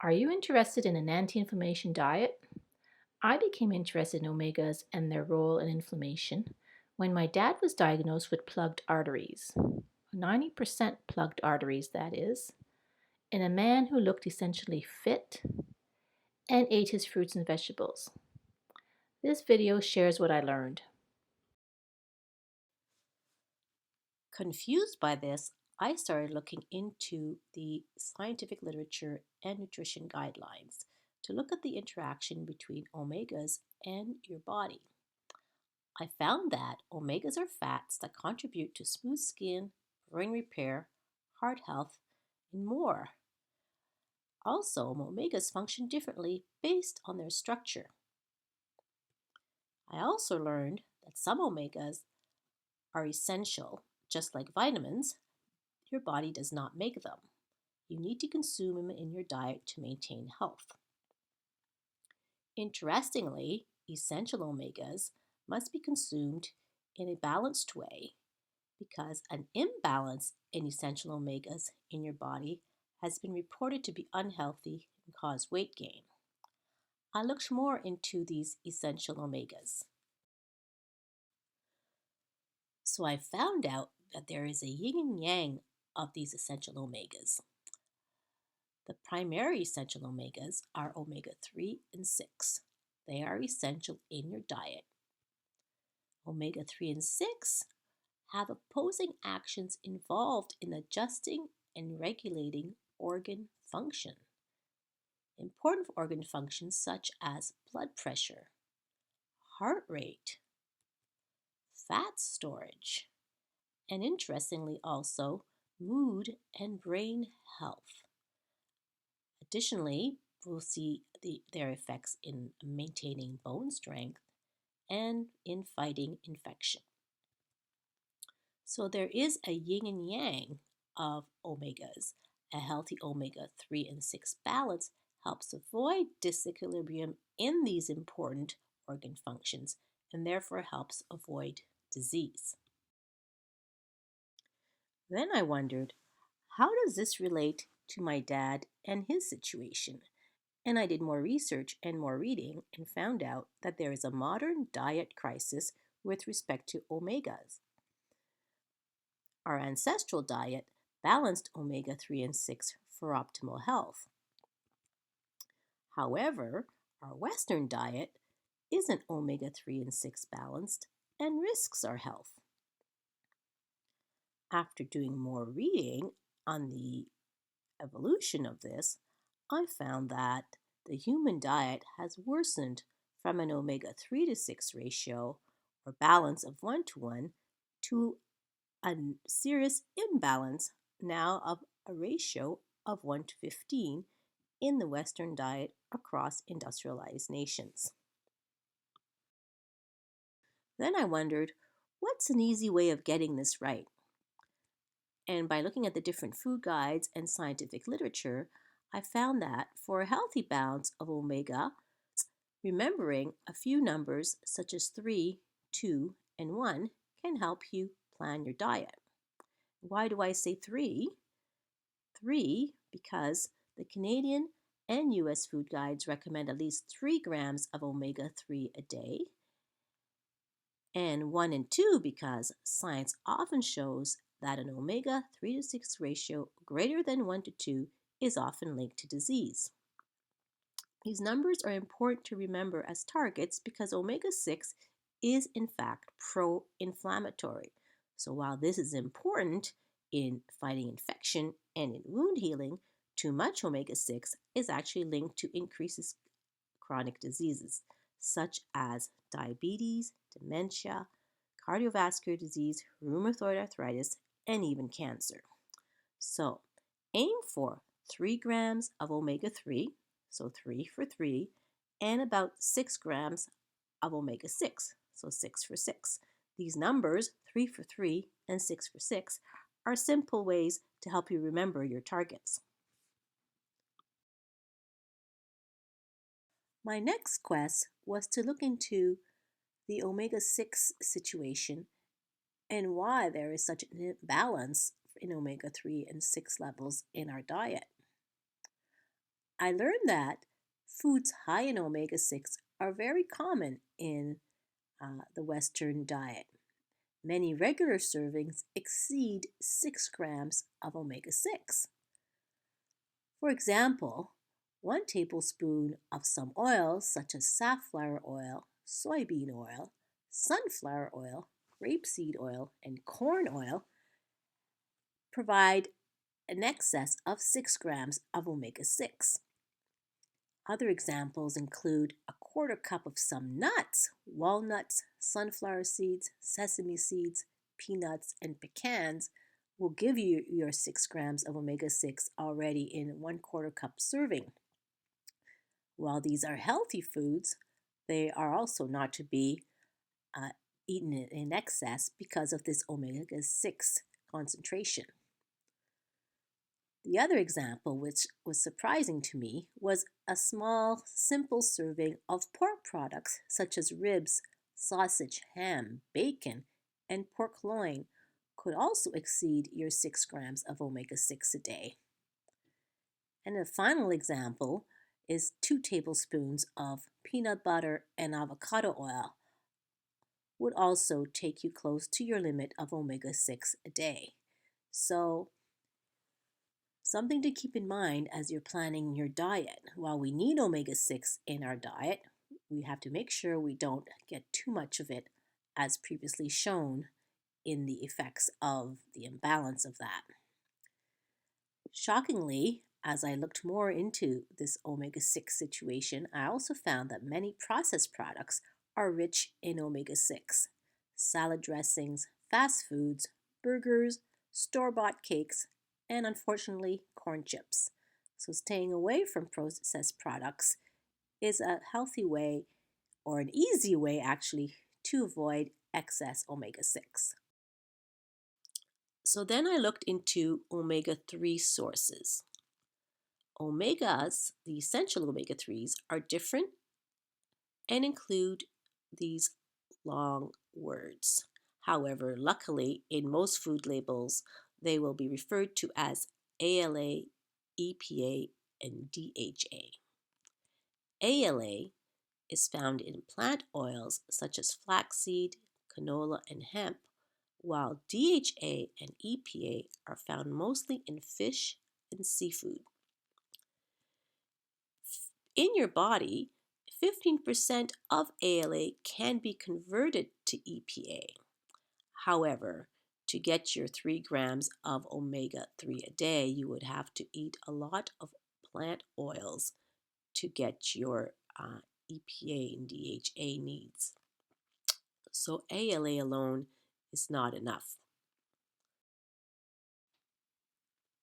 Are you interested in an anti-inflammation diet? I became interested in omegas and their role in inflammation when my dad was diagnosed with plugged arteries, 90% plugged arteries, that is, in a man who looked essentially fit and ate his fruits and vegetables. This video shares what I learned. Confused by this, I started looking into the scientific literature and nutrition guidelines to look at the interaction between omegas and your body. I found that omegas are fats that contribute to smooth skin, brain repair, heart health, and more. Also, omegas function differently based on their structure. I also learned that some omegas are essential, just like vitamins. Your body does not make them. You need to consume them in your diet to maintain health. Interestingly, essential omegas must be consumed in a balanced way because an imbalance in essential omegas in your body has been reported to be unhealthy and cause weight gain. I looked more into these essential omegas. So I found out that there is a yin and yang of these essential omegas. The primary essential omegas are omega-3 and 6. They are essential in your diet. Omega-3 and 6 have opposing actions involved in adjusting and regulating organ function. Important organ functions such as blood pressure, heart rate, fat storage, and interestingly also mood and brain health. Additionally, we'll see their effects in maintaining bone strength and in fighting infection. So there is a yin and yang of omegas. A healthy omega-3 and 6 balance helps avoid disequilibrium in these important organ functions and therefore helps avoid disease. Then I wondered, how does this relate to my dad and his situation? And I did more research and more reading and found out that there is a modern diet crisis with respect to omegas. Our ancestral diet balanced omega-3 and 6 for optimal health. However, our Western diet isn't omega-3 and 6 balanced and risks our health. After doing more reading on the evolution of this, I found that the human diet has worsened from an omega-3 to 6 ratio or balance of 1:1 to a serious imbalance now of a ratio of 1:15 in the Western diet across industrialized nations. Then I wondered, what's an easy way of getting this right? And by looking at the different food guides and scientific literature, I found that for a healthy balance of omega, remembering a few numbers such as 3, 2, and 1 can help you plan your diet. Why do I say 3? 3 because the Canadian and US food guides recommend at least 3 grams of omega-3 a day, and 1 and 2 because science often shows that an omega-3 to 6 ratio greater than 1 to 2 is often linked to disease. These numbers are important to remember as targets because omega-6 is in fact pro-inflammatory. So while this is important in fighting infection and in wound healing, too much omega-6 is actually linked to increases chronic diseases such as diabetes, dementia, cardiovascular disease, rheumatoid arthritis, and even cancer. So aim for 3 grams of omega-3, so 3 for 3, and about 6 grams of omega-6, so 6 for 6. These numbers, 3 for 3 and 6 for 6, are simple ways to help you remember your targets. My next quest was to look into the omega-6 situation and why there is such an imbalance in omega-3 and 6 levels in our diet. I learned that foods high in omega 6 are very common in the Western diet. Many regular servings exceed 6 grams of omega 6. For example, 1 tablespoon of some oils such as safflower oil, soybean oil, sunflower oil, rapeseed oil, and corn oil provide an excess of 6 grams of omega 6. Other examples include a quarter cup of some nuts, walnuts, sunflower seeds, sesame seeds, peanuts, and pecans will give you your 6 grams of omega 6 already in 1/4 cup serving. While these are healthy foods, they are also not to be uh, eaten in excess because of this omega 6 concentration. The other example, which was surprising to me, was a small, simple serving of pork products such as ribs, sausage, ham, bacon, and pork loin could also exceed your 6 grams of omega 6 a day. And a final example is 2 tablespoons of peanut butter and avocado oil would also take you close to your limit of omega 6 a day. So, something to keep in mind as you're planning your diet. While we need omega 6 in our diet, we have to make sure we don't get too much of it, as previously shown in the effects of the imbalance of that. Shockingly, as I looked more into this omega 6 situation, I also found that many processed products are rich in omega 6. Salad dressings, fast foods, burgers, store bought cakes, and unfortunately, corn chips. So, staying away from processed products is a healthy way, or an easy way actually, to avoid excess omega 6. So, then I looked into omega 3 sources. Omegas, the essential omega 3s, are different and include these long words. However, luckily, in most food labels, they will be referred to as ALA, EPA, and DHA. ALA is found in plant oils such as flaxseed, canola, and hemp, while DHA and EPA are found mostly in fish and seafood. In your body, 15% of ALA can be converted to EPA. However, to get your 3 grams of omega 3 a day, you would have to eat a lot of plant oils to get your EPA and DHA needs. So ALA alone is not enough.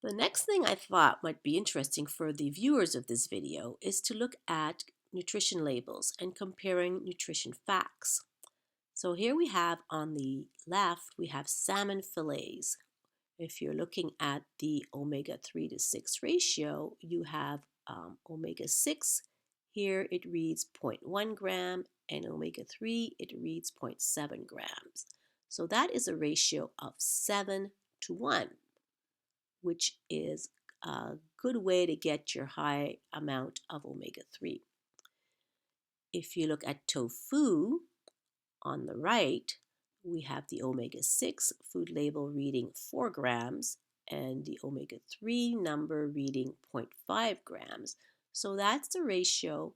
The next thing I thought might be interesting for the viewers of this video is to look at nutrition labels and comparing nutrition facts. So here we have on the left, we have salmon fillets. If you're looking at the omega 3 to 6 ratio, you have omega 6. Here it reads 0.1 gram, and omega 3, it reads 0.7 grams. So that is a ratio of 7 to 1, which is a good way to get your high amount of omega 3. If you look at tofu, on the right, we have the omega 6 food label reading 4 grams and the omega 3 number reading 0.5 grams. So that's the ratio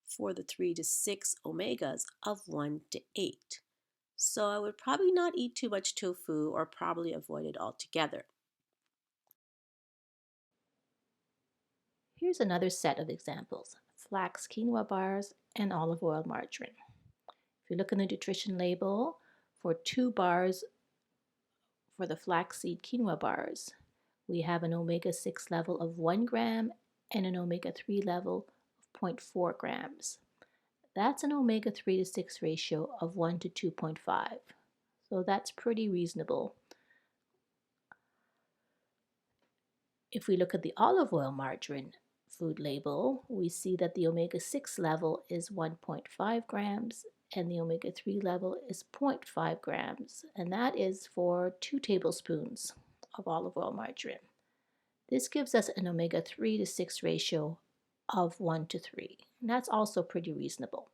for the 3 to 6 omegas of 1 to 8. So I would probably not eat too much tofu or probably avoid it altogether. Here's another set of examples: flax quinoa bars and olive oil margarine. If you look in the nutrition label for 2 bars for the flaxseed quinoa bars, we have an omega 6 level of 1 gram and an omega 3 level of 0.4 grams. That's an omega 3 to 6 ratio of 1 to 2.5. So that's pretty reasonable. If we look at the olive oil margarine food label, we see that the omega 6 level is 1.5 grams and the omega 3 level is 0.5 grams, and that is for 2 tablespoons of olive oil margarine. This gives us an omega 3 to 6 ratio of 1 to 3. And that's also pretty reasonable.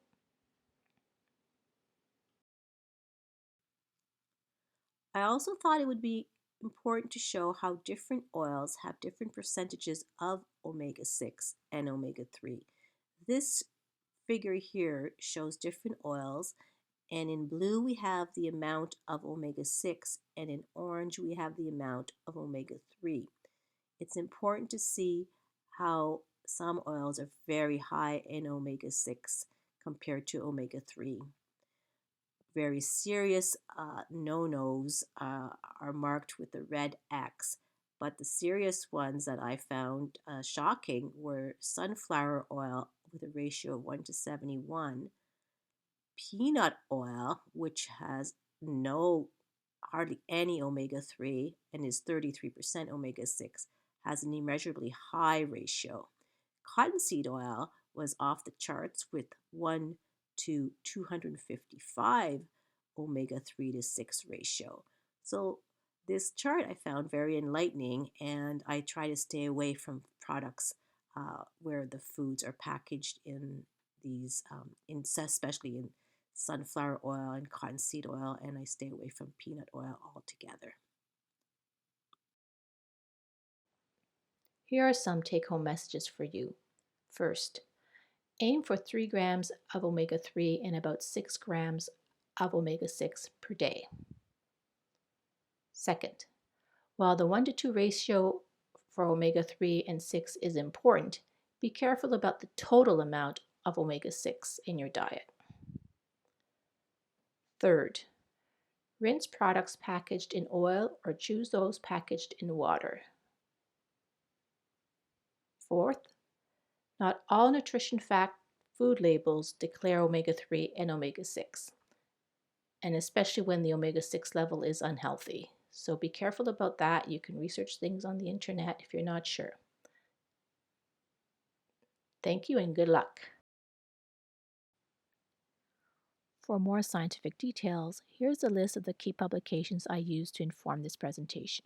I also thought it would be important to show how different oils have different percentages of omega 6 and omega 3. This figure here shows different oils, and in blue we have the amount of omega 6, and in orange we have the amount of omega 3. It's important to see how some oils are very high in omega 6 compared to omega 3. Very serious no-nos are marked with the red X, but the serious ones that I found shocking were sunflower oil with a ratio of 1 to 71, peanut oil, which has hardly any omega 3 and is 33% omega 6, has an immeasurably high ratio. Cottonseed oil was off the charts with 1 to 255 omega 3 to 6 ratio. So this chart I found very enlightening, and I try to stay away from products where the foods are packaged in these, especially in sunflower oil and cottonseed oil, and I stay away from peanut oil altogether. Here are some take-home messages for you. First, aim for 3 grams of omega 3 and about 6 grams of omega 6 per day. Second, while the 1 to 2 ratio for omega 3 and 6 is important, be careful about the total amount of omega 6 in your diet. Third, rinse products packaged in oil or choose those packaged in water. Fourth, not all nutrition fact food labels declare omega 3 and omega 6, and especially when the omega 6 level is unhealthy. So be careful about that. You can research things on the internet if you're not sure. Thank you and good luck. For more scientific details, here's a list of the key publications I used to inform this presentation.